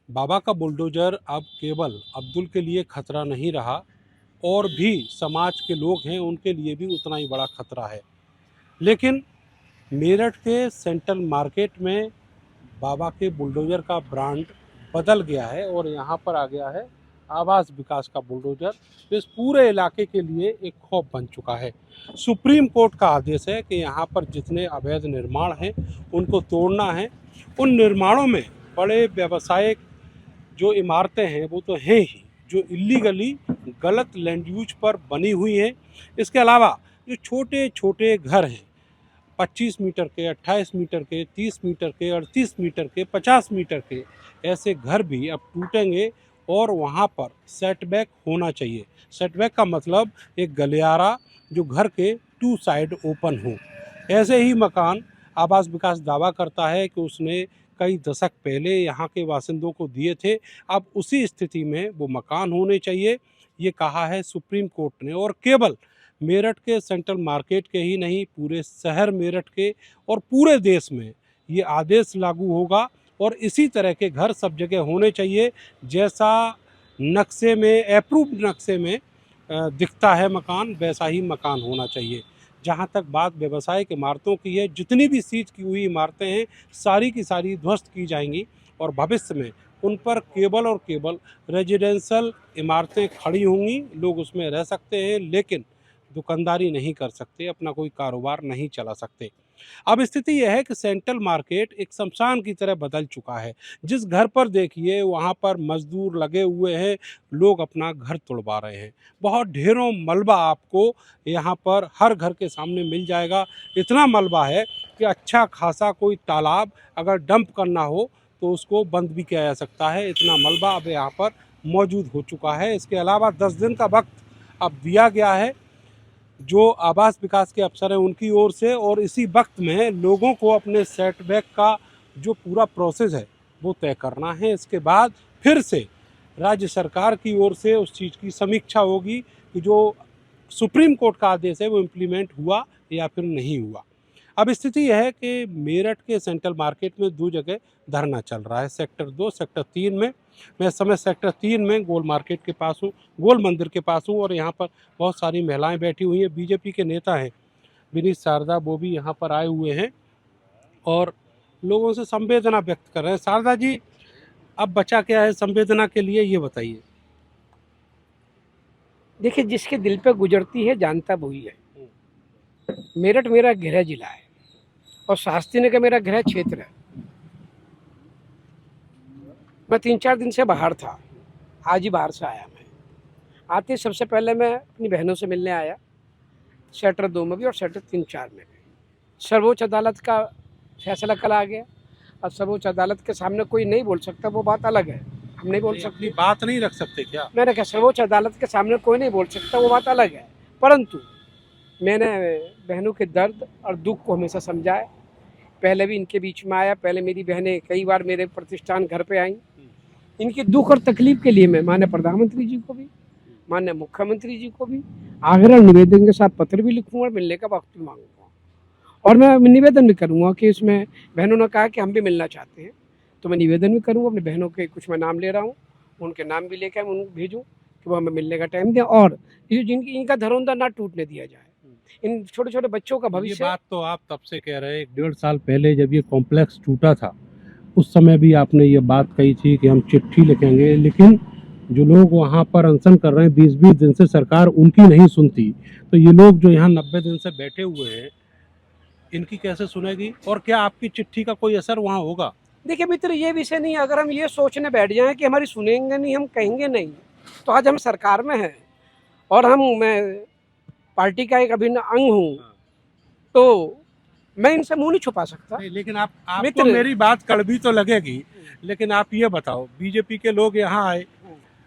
बाबा का बुलडोजर अब केवल अब्दुल के लिए खतरा नहीं रहा, और भी समाज के लोग हैं उनके लिए भी उतना ही बड़ा खतरा है। लेकिन मेरठ के सेंट्रल मार्केट में बाबा के बुलडोजर का ब्रांड बदल गया है और यहाँ पर आ गया है आवास विकास का बुलडोजर, जो इस पूरे इलाके के लिए एक खौफ बन चुका है। सुप्रीम कोर्ट का आदेश है कि यहाँ पर जितने अवैध निर्माण हैं उनको तोड़ना है। उन निर्माणों में बड़े व्यवसायिक जो इमारतें हैं वो तो हैं ही, जो इल्लीगली गलत लैंड यूज पर बनी हुई हैं। इसके अलावा जो छोटे छोटे घर हैं, 25 मीटर के, 28 मीटर के, 30 मीटर के, 38 मीटर के, 50 मीटर के, ऐसे घर भी अब टूटेंगे और वहाँ पर सेटबैक होना चाहिए। सेटबैक का मतलब एक गलियारा जो घर के टू साइड ओपन हो। ऐसे ही मकान आवास विकास दावा करता है कि उसने कई दशक पहले यहाँ के बासिंदों को दिए थे। अब उसी स्थिति में वो मकान होने चाहिए, ये कहा है सुप्रीम कोर्ट ने। और केवल मेरठ के सेंट्रल मार्केट के ही नहीं, पूरे शहर मेरठ के और पूरे देश में ये आदेश लागू होगा और इसी तरह के घर सब जगह होने चाहिए। जैसा नक्शे में, अप्रूव्ड नक्शे में दिखता है मकान, वैसा ही मकान होना चाहिए। जहाँ तक बात व्यवसायिक इमारतों की है, जितनी भी सीज की हुई इमारतें हैं सारी की सारी ध्वस्त की जाएंगी और भविष्य में उन पर केवल और केवल रेजिडेंशियल इमारतें खड़ी होंगी। लोग उसमें रह सकते हैं लेकिन दुकानदारी नहीं कर सकते, अपना कोई कारोबार नहीं चला सकते। अब स्थिति यह है कि सेंट्रल मार्केट एक शमशान की तरह बदल चुका है। जिस घर पर देखिए वहाँ पर मजदूर लगे हुए हैं, लोग अपना घर तुड़वा रहे हैं। बहुत ढेरों मलबा आपको यहाँ पर हर घर के सामने मिल जाएगा। इतना मलबा है कि अच्छा खासा कोई तालाब अगर डंप करना हो तो उसको बंद भी किया जा सकता है। इतना मलबा अब यहाँ पर मौजूद हो चुका है। इसके अलावा 10 दिन का वक्त अब दिया गया है जो आवास विकास के अफसर हैं उनकी ओर से, और इसी वक्त में लोगों को अपने सेटबैक का जो पूरा प्रोसेस है वो तय करना है। इसके बाद फिर से राज्य सरकार की ओर से उस चीज़ की समीक्षा होगी कि जो सुप्रीम कोर्ट का आदेश है वो इम्प्लीमेंट हुआ या फिर नहीं हुआ। अब स्थिति यह है कि मेरठ के सेंट्रल मार्केट में 2 जगह धरना चल रहा है, सेक्टर 2, सेक्टर 3 में। मैं इस समय सेक्टर 3 में गोल मार्केट के पास हूँ, गोल मंदिर के पास हूँ, और यहाँ पर बहुत सारी महिलाएं बैठी हुई हैं। बीजेपी के नेता हैं विनीत शारदा, वो भी यहाँ पर आए हुए हैं और लोगों से संवेदना व्यक्त कर रहे हैं। शारदा जी, अब बचा क्या है संवेदना के लिए, ये बताइए। देखिए, जिसके दिल पे गुजरती है जानता वही है। मेरठ मेरा गृह जिला है और शास्त्री नगर मेरा गृह क्षेत्र है। मैं 3-4 दिन से बाहर था, आज ही बाहर से आया। मैं आते सबसे पहले मैं अपनी बहनों से मिलने आया, सेक्टर 2 में भी और सेक्टर 3-4 में भी। सर्वोच्च अदालत का फैसला कल आ गया। अब सर्वोच्च अदालत के सामने कोई नहीं बोल सकता, वो बात अलग है, हम नहीं बोल सकते। बात नहीं रख सकते क्या? मैंने कहा सर्वोच्च अदालत के सामने कोई नहीं बोल सकता, वो बात अलग है, परंतु मैंने बहनों के दर्द और दुख को हमेशा समझा है। पहले भी इनके बीच में आया, पहले मेरी बहनें कई बार मेरे प्रतिष्ठान घर पे आई। इनकी दुख और तकलीफ के लिए मैं माननीय प्रधानमंत्री जी को भी, माननीय मुख्यमंत्री जी को भी आग्रह निवेदन के साथ पत्र भी लिखूंगा और मिलने का वक्त भी मांगूंगा। और मैं निवेदन भी करूंगा कि इसमें बहनों ने कहा कि हम भी मिलना चाहते हैं, तो मैं निवेदन भी करूंगा। अपनी बहनों के कुछ मैं नाम ले रहा हूँ, उनके नाम भी लेकर उनको भेजूँ कि वो हमें मिलने का टाइम दें और ये जिनकी इनका धरोहर ना टूटने दिया जाए। इन छोटे छोटे बच्चों का भविष्य। ये बात तो आप तब से कह रहे हैं, 1.5 साल पहले जब ये कॉम्प्लेक्स टूटा था उस समय भी आपने ये बात कही थी कि हम चिट्ठी लिखेंगे, लेकिन जो लोग वहाँ पर अनशन कर रहे हैं 20-20 दिन से, सरकार उनकी नहीं सुनती, तो ये लोग जो यहाँ 90 दिन से बैठे हुए हैं इनकी कैसे सुनेगी? और क्या आपकी चिट्ठी का कोई असर वहाँ होगा? देखिए मित्र, ये विषय नहीं, अगर हम ये सोचने बैठ जाएं कि हमारी सुनेंगे नहीं, हम कहेंगे नहीं, तो आज हम सरकार में हैं और मैं पार्टी का एक अभिन्न अंग हूँ, तो मैं इनसे मुंह नहीं छुपा सकता। नहीं, लेकिन आपको मेरी बात कड़वी तो लगेगी, लेकिन आप ये बताओ, बीजेपी के लोग यहाँ आए,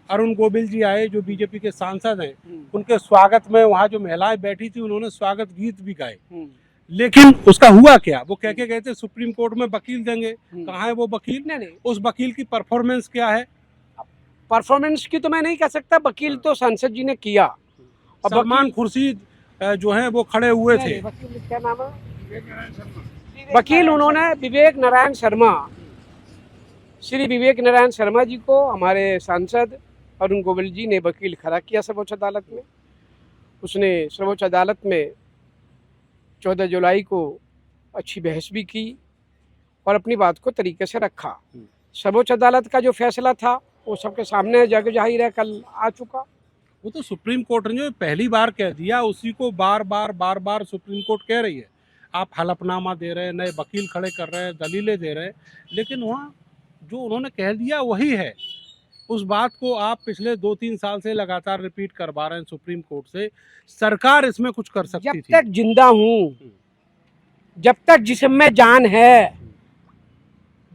अरुण गोविल जी आए जो बीजेपी के सांसद हैं, उनके स्वागत में वहाँ जो महिलाएं बैठी थी उन्होंने स्वागत गीत भी गाए, लेकिन उसका हुआ क्या? वो कह के गए थे सुप्रीम कोर्ट में वकील देंगे, कहाँ है वो वकील? नहीं। उस वकील की परफॉर्मेंस क्या है? परफॉर्मेंस की तो मैं नहीं कह सकता, वकील तो सांसद जी ने किया। और सलमान खुर्शीद जो है वो खड़े हुए थे। वकील क्या नाम है? वकील उन्होंने विवेक नारायण शर्मा श्री विवेक नारायण शर्मा जी को हमारे सांसद अरुण गोविल जी ने वकील खड़ा किया सर्वोच्च अदालत में। उसने सर्वोच्च अदालत में 14 जुलाई को अच्छी बहस भी की और अपनी बात को तरीके से रखा। सर्वोच्च अदालत का जो फैसला था वो सबके सामने जग जाहिर है, कल आ चुका। वो तो सुप्रीम कोर्ट ने जो पहली बार कह दिया उसी को बार बार सुप्रीम कोर्ट कह रही है। आप हलफनामा दे रहे हैं, नए वकील खड़े कर रहे हैं, दलीलें दे रहे हैं, लेकिन वहाँ जो उन्होंने कह दिया वही है। उस बात को आप पिछले 2-3 साल से लगातार रिपीट करवा रहे हैं सुप्रीम कोर्ट से। सरकार इसमें कुछ कर सकती जब थी। तक जिंदा हूँ, जब तक जिस्म में जान है,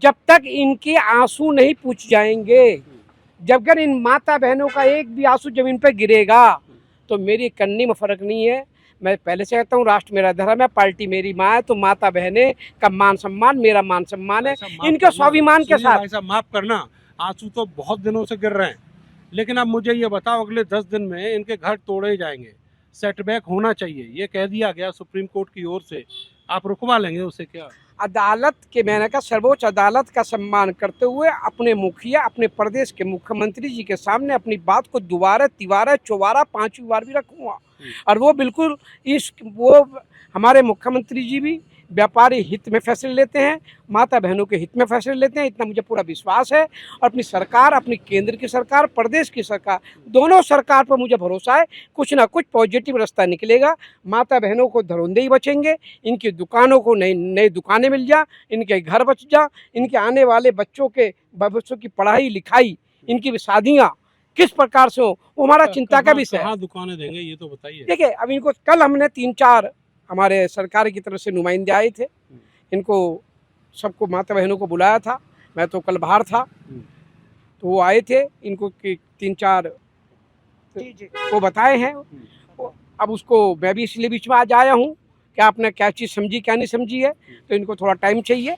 जब तक इनके आंसू नहीं पूछ जाएंगे, जब अगर इन माता बहनों का एक भी आंसू जमीन पर गिरेगा तो मेरी कन्नी में फर्क नहीं है। मैं पहले से कहता हूँ, राष्ट्र मेरा धर्म है, पार्टी मेरी माँ है, तो माता बहने का मान सम्मान मेरा मान सम्मान है। इनके स्वाभिमान के साथ ऐसा माफ करना, आंसू तो बहुत दिनों से गिर रहे हैं, लेकिन अब मुझे ये बताओ अगले 10 दिन में इनके घर तोड़े जाएंगे, सेटबैक होना चाहिए, ये कह दिया गया सुप्रीम कोर्ट की ओर से, आप रुकवा लेंगे उसे क्या? अदालत के, मैंने कहा सर्वोच्च अदालत का सम्मान करते हुए अपने मुखिया, अपने प्रदेश के मुख्यमंत्री जी के सामने अपनी बात को दोबारा तिबारा चौबारा 5वीं बार भी रखूंगा। और वो बिल्कुल वो हमारे मुख्यमंत्री जी भी व्यापारी हित में फैसले लेते हैं, माता बहनों के हित में फैसले लेते हैं, इतना मुझे पूरा विश्वास है। और अपनी सरकार, अपनी केंद्र की सरकार, प्रदेश की सरकार, दोनों सरकार पर मुझे भरोसा है, कुछ ना कुछ पॉजिटिव रास्ता निकलेगा। माता बहनों को धरोंदे ही बचेंगे, इनकी दुकानों को नई दुकानें मिल जा, इनके घर बच जा, इनके आने वाले बच्चों के भविष्य की पढ़ाई लिखाई, इनकी शादियाँ किस प्रकार से हो, वो हमारा चिंता का विषय है। कहाँ दुकानें देंगे ये तो बताइए। देखिए, अब इनको कल हमने 3-4 हमारे सरकार की तरफ से नुमाइंदे आए थे, इनको सबको माता बहनों को बुलाया था, मैं तो कल बाहर था, तो वो आए थे, इनको 3-4 को बताए हैं। अब उसको मैं भी इसलिए बीच में आज आया हूँ कि आपने क्या चीज़ समझी क्या नहीं समझी है, तो इनको थोड़ा टाइम चाहिए।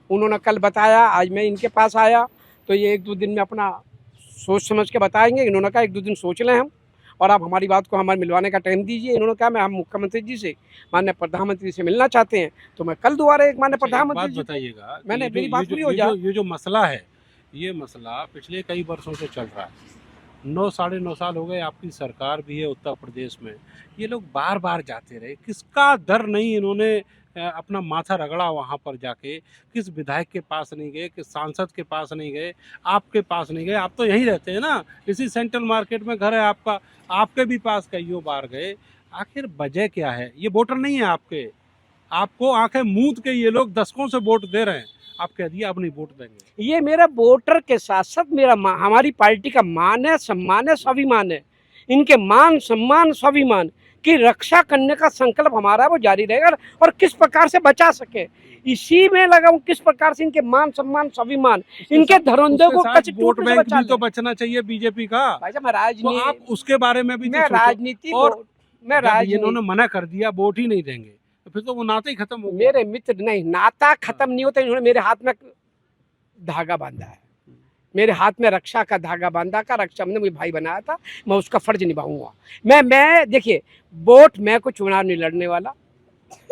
उन्होंने कल बताया, आज मैं इनके पास आया, तो ये 1-2 दिन में अपना सोच समझ के बताएंगे। इन्होंने कहा 1-2 दिन सोच लें हम, और आप हमारी बात को हमारे मिलवाने का टाइम दीजिए। इन्होंने कहा मैं हम मुख्यमंत्री जी से, माननीय प्रधानमंत्री से मिलना चाहते हैं, तो मैं कल दोबारा एक माननीय प्रधानमंत्री जी बताइएगा, मैंने मेरी बात पूरी हो जाए। ये जो मसला है, ये मसला पिछले कई वर्षों से चल रहा है। 9-9.5 साल हो गए, आपकी सरकार भी है उत्तर प्रदेश में, ये लोग बार बार जाते रहे, किसका डर नहीं इन्होंने अपना माथा रगड़ा वहाँ पर जाके? किस विधायक के पास नहीं गए, किस सांसद के पास नहीं गए, आपके पास नहीं गए? आप तो यहीं रहते हैं ना, इसी सेंट्रल मार्केट में घर है आपका, आपके भी पास कईयों बार गए। आखिर वजह क्या है? ये वोटर नहीं है आपके, आपको आंखें मूंद के ये लोग दशकों से वोट दे रहे हैं, आप कह दिए अब नहीं वोट देंगे। ये मेरा वोटर के साथ साथ मेरा हमारी पार्टी का मान है, सम्मान है, स्वाभिमान है। इनके मान सम्मान स्वाभिमान की रक्षा करने का संकल्प हमारा वो जारी रहेगा, और किस प्रकार से बचा सके इसी में लगा हूँ। किस प्रकार से इनके मान सम्मान स्वाभिमान, इनके धरोहरों को कच्चे वोट बैंक भी तो बचना चाहिए बीजेपी का। भाई साहब, मैं राजनीति, आप उसके बारे में भी मैं राजनीति, और मैं राजनीति, इन्होंने मना कर दिया वोट ही नहीं देंगे, तो फिर तो वो नाता ही खत्म हो गया। मेरे मित्र नहीं, नाता खत्म नहीं होता। इन्होंने मेरे हाथ में धागा बांधा है, मेरे हाथ में रक्षा का धागा बांधा का, रक्षा ने मुझे भाई बनाया था, मैं उसका फर्ज निभाऊंगा। मैं देखिए, वोट मैं कोई चुनाव नहीं लड़ने वाला,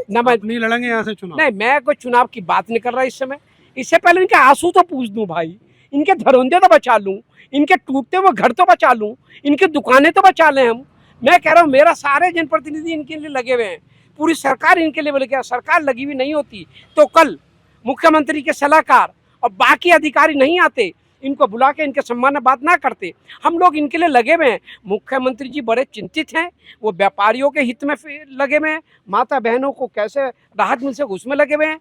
ना मैं नहीं लड़ेंगे यहाँ से चुनाव, नहीं, मैं कोई चुनाव की बात नहीं कर रहा इस समय। इससे पहले इनके आंसू तो पूछ दूं भाई, इनके धरोंदे तो बचा लूं, इनके टूटते हुए घर तो बचा लूं, इनकी दुकानें तो बचा लें हम। मैं कह रहा हूँ, मेरा सारे जनप्रतिनिधि इनके लिए लगे हुए हैं, पूरी सरकार इनके लिए लगे। सरकार लगी हुई नहीं होती तो कल मुख्यमंत्री के सलाहकार और बाकी अधिकारी नहीं आते, इनको बुला के इनके सम्मान में बात ना करते। हम लोग इनके लिए लगे हुए हैं। मुख्यमंत्री जी बड़े चिंतित हैं, वो व्यापारियों के हित में लगे हुए हैं, माता बहनों को कैसे राहत मिल सके उसमें लगे हुए हैं।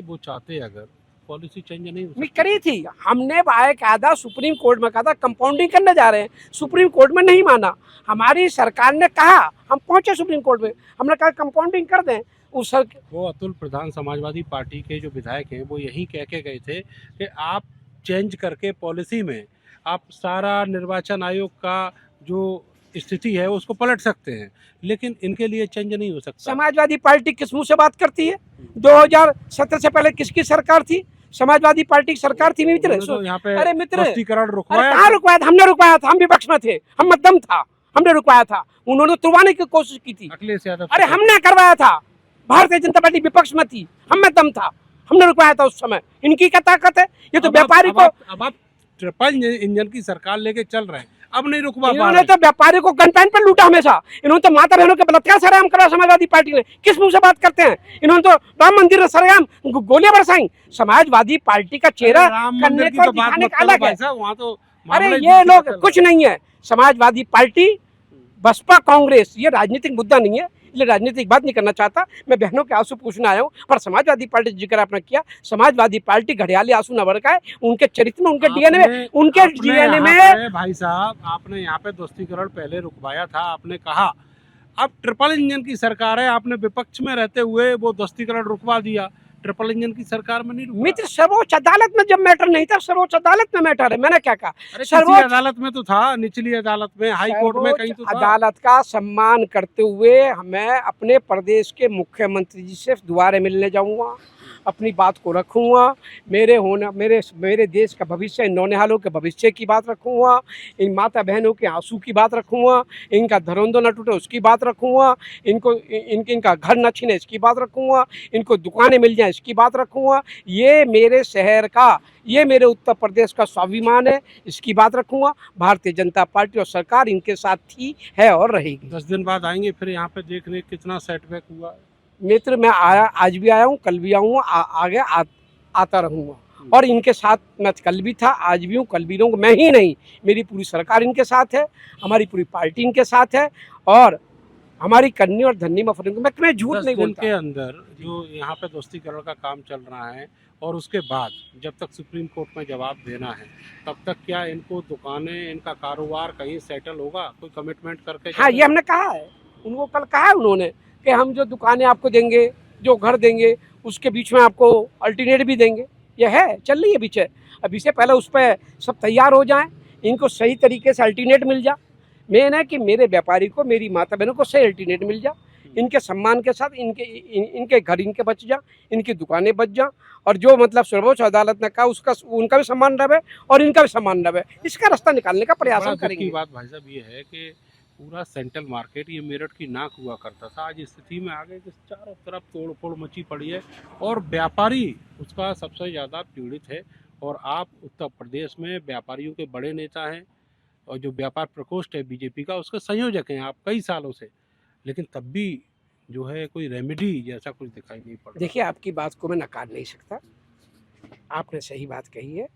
वो चाहते अगर पॉलिसी चेंज नहीं हो करी थी हमने, बाकायदा सुप्रीम कोर्ट में कहा था कंपाउंडिंग करने जा रहे हैं, सुप्रीम कोर्ट में नहीं माना। हमारी सरकार ने कहा, हम पहुंचे सुप्रीम कोर्ट में, हमने कहा कंपाउंडिंग कर दें। वो अतुल प्रधान समाजवादी पार्टी के जो विधायक हैं वो यही कह के गए थे कि आप चेंज करके पॉलिसी में आप सारा निर्वाचन आयोग का जो स्थिति है उसको पलट सकते हैं, लेकिन इनके लिए चेंज नहीं हो सकता। समाजवादी पार्टी किस मुंह से बात करती है? 2017 से पहले किसकी सरकार थी? समाजवादी पार्टी की सरकार थी मित्र। तो यहाँ पे अरे मित्र, बस्तीकरण रुकवाया, कहाँ रुकवाया था? हमने रुकवाया था, हम विपक्ष में थे, हम में दम था, हमने रुकवाया था। उन्होंने तुड़वाने की कोशिश की थी, अखिलेश यादव। अरे हमने करवाया था, भारतीय जनता पार्टी विपक्ष में थी, हम में दम था, हमने रुकवाया था उस समय। इनकी क्या ताकत है? ये तो अब आप- व्यापारी को, अब आप ट्रिपल इंजन की सरकार लेके चल रहे हैं, अब नहीं रुकवा पा इन्होंने रहे। तो व्यापारी को गन पैन पर लूटा हमेशा। इन्होंने तो माता बहनों के बलात्कार सरेआम करा समाजवादी पार्टी ने। किस मुंह से बात करते हैं? इन्होंने तो राम मंदिर में सरेआम गोलियां बरसाई। समाजवादी पार्टी का चेहरा राम करने मंदिर की को तो बात दिखाने मत का करो अलग है। भाई साहब, वहाँ तो अरे मामला ही ये दूसरा लोग चल कुछ रहा नहीं है। समाजवादी पार्टी, बसपा, कांग्रेस ये राजनीतिक मुद्दा नहीं है, इसलिए राजनीतिक बात नहीं करना चाहता। मैं बहनों के आंसू पूछने आया हूँ। पर समाजवादी पार्टी जिक्र आपने किया, समाजवादी पार्टी घड़ियाली आंसू न बरका है। उनके चरित्र में, उनके डीएनए में, उनके डीएनए में। भाई साहब, आपने यहाँ पे दोस्तीकरण पहले रुकवाया था, आपने कहा अब ट्रिपल इंजन की सरकार है, आपने विपक्ष में रहते हुए वो दोस्तीकरण रुकवा दिया। ट्रिपल इंजन की सरकार में नहीं रुका। मित्र, सर्वोच्च अदालत में जब मैटर नहीं था, सर्वोच्च अदालत में मैटर है। मैंने क्या कहा? अरे किसी सर्वोच्च अदालत में तो था, निचली अदालत में, हाई कोर्ट में कहीं तो था। अदालत का सम्मान करते हुए मैं अपने प्रदेश के मुख्यमंत्री जी से दोबारा मिलने जाऊंगा, अपनी बात को रखूंगा। मेरे देश का भविष्य, इन नौनिहालों के भविष्य की बात रखूंगा, इन माता बहनों के आंसू की बात रखूंगा, इनका धरोंदो न टूटे उसकी बात रखूंगा, इनका घर न छीने इसकी बात रखूंगा, इनको दुकानें मिल जाए इसकी बात रखूंगा। ये मेरे शहर का, ये मेरे उत्तर प्रदेश का स्वाभिमान है, इसकी बात रखूंगा। भारतीय जनता पार्टी और सरकार इनके साथ थी, है और रहेगी। 10 दिन बाद आएंगे फिर यहाँ पे देखने कितना सेटबैक हुआ। मित्र, मैं आया, आज भी आया हूँ, कल भी आऊँगा, आगे आता रहूँगा। और इनके साथ मैं कल भी था, आज भी हूँ, कल भी रहूँगा। मैं ही नहीं, मेरी पूरी सरकार इनके साथ है, हमारी पूरी पार्टी इनके साथ है। और हमारी कन्नी और धन्नी में फर्क, मैं झूठ 10 नहीं दिन बोलता। के अंदर जो यहाँ पे दोस्तीकरण का काम चल रहा है, और उसके बाद जब तक सुप्रीम कोर्ट में जवाब देना है, तब तक क्या इनको दुकानें, इनका कारोबार कहीं सेटल होगा? कोई कमिटमेंट करके? हाँ, ये हमने कहा है उनको, कल कहा है उन्होंने कि हम जो दुकानें आपको देंगे, जो घर देंगे, उसके बीच में आपको अल्टरनेट भी देंगे। ये है, चल रही है बीच है। अब इससे पहले उस पर सब तैयार हो जाएं, इनको सही तरीके से अल्टरनेट मिल जा। मेन है कि मेरे व्यापारी को, मेरी माता बहनों को सही अल्टरनेट मिल जा, इनके सम्मान के साथ इनके घर इनके बच जा, इनकी दुकानें बच जा। और जो मतलब सर्वोच्च अदालत ने कहा उसका, उनका भी सम्मान रहे और इनका भी सम्मान रहे। इसका रास्ता निकालने का प्रयास हम करेंगे। की बात भाई साहब ये है कि पूरा सेंट्रल मार्केट ये मेरठ की नाक हुआ करता था, आज स्थिति में आ गए कि चारों तरफ तोड़ फोड़ मची पड़ी है और व्यापारी उसका सबसे ज़्यादा पीड़ित है। और आप उत्तर प्रदेश में व्यापारियों के बड़े नेता हैं, और जो व्यापार प्रकोष्ठ है बीजेपी का, उसके संयोजक हैं आप कई सालों से, लेकिन तब भी जो है कोई रेमेडी जैसा कुछ दिखाई नहीं पड़ रहा। देखिए, आपकी बात को मैं नकार नहीं सकता, आपने सही बात कही है।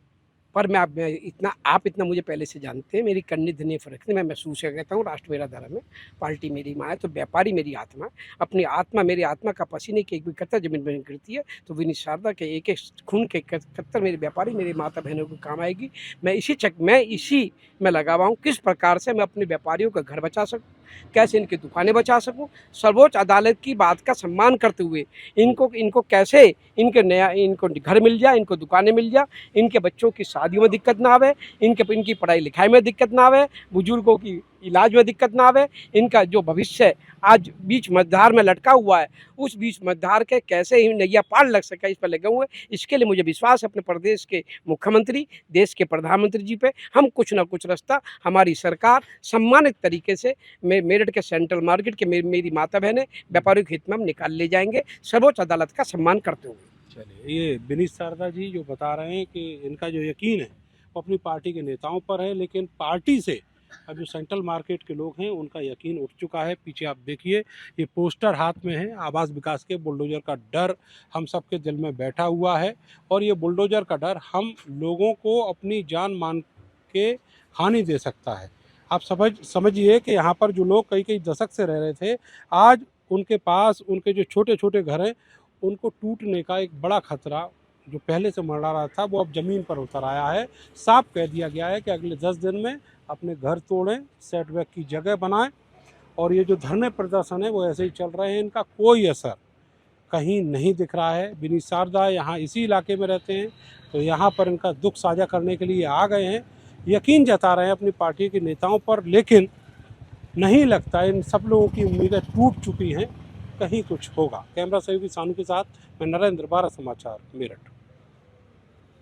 पर आप इतना मुझे पहले से जानते हैं, मेरी कन्नी धन्य फर्क नहीं, मैं महसूस करता हूँ, राष्ट्र मेरा धर्म है, पार्टी मेरी माँ है, तो व्यापारी मेरी आत्मा है। अपनी आत्मा, मेरी आत्मा का पसीने की एक भी कत्तर जमीन में गिरती है, तो विनीत शारदा के एक एक खून के कत्तर मेरे व्यापारी, मेरी माता बहनों को काम आएगी। मैं इसी में लगा हुआ हूँ, किस प्रकार से मैं अपने व्यापारियों का घर बचा सकूँ, कैसे इनकी दुकानें बचा सकूँ। सर्वोच्च अदालत की बात का सम्मान करते हुए इनको कैसे इनको घर मिल जाए, इनको दुकानें मिल जाए, इनके बच्चों की शादियों में दिक्कत ना आवे, इनकी पढ़ाई लिखाई में दिक्कत ना आवे, बुजुर्गों की इलाज में दिक्कत ना आवे, इनका जो भविष्य आज बीच मझधार में लटका हुआ है, उस बीच मझधार के कैसे ही नैया पार लग सके, इस पर लगे हुए। इसके लिए मुझे विश्वास है अपने प्रदेश के मुख्यमंत्री, देश के प्रधानमंत्री जी पे। हम कुछ ना कुछ रास्ता, हमारी सरकार सम्मानित तरीके से मेरठ के सेंट्रल मार्केट के मेरी माता बहनें व्यापारियों के हित में हम निकाल ले जाएंगे, सर्वोच्च अदालत का सम्मान करते हुए। चलिए, ये विनीत शारदा जी जो बता रहे हैं कि इनका जो यकीन है वो अपनी पार्टी के नेताओं पर है, लेकिन पार्टी से अब जो सेंट्रल मार्केट के लोग हैं उनका यकीन उठ चुका है। पीछे आप देखिए, ये पोस्टर हाथ में है, आवास विकास के बुलडोजर का डर हम सबके दिल में बैठा हुआ है, और ये बुलडोजर का डर हम लोगों को अपनी जान मान के हानि दे सकता है। आप समझिए कि यहाँ पर जो लोग कई दशक से रह रहे थे, आज उनके पास उनके जो छोटे छोटे घर हैं उनको टूटने का एक बड़ा खतरा जो पहले से मंडरा रहा था वो अब ज़मीन पर उतर आया है। साफ कह दिया गया है कि अगले 10 दिन में अपने घर तोड़ें, सेटबैक की जगह बनाएं, और ये जो धरने प्रदर्शन है वो ऐसे ही चल रहे हैं, इनका कोई असर कहीं नहीं दिख रहा है। विनीत शारदा यहाँ इसी इलाके में रहते हैं, तो यहाँ पर इनका दुख साझा करने के लिए आ गए हैं, यकीन जता रहे हैं अपनी पार्टी के नेताओं पर, लेकिन नहीं लगता इन सब लोगों की उम्मीदें टूट चुकी हैं, कहीं कुछ होगा। कैमरा सहयोगी सानू के साथ मैं नरेंद्र, भारत समाचार, मेरठ।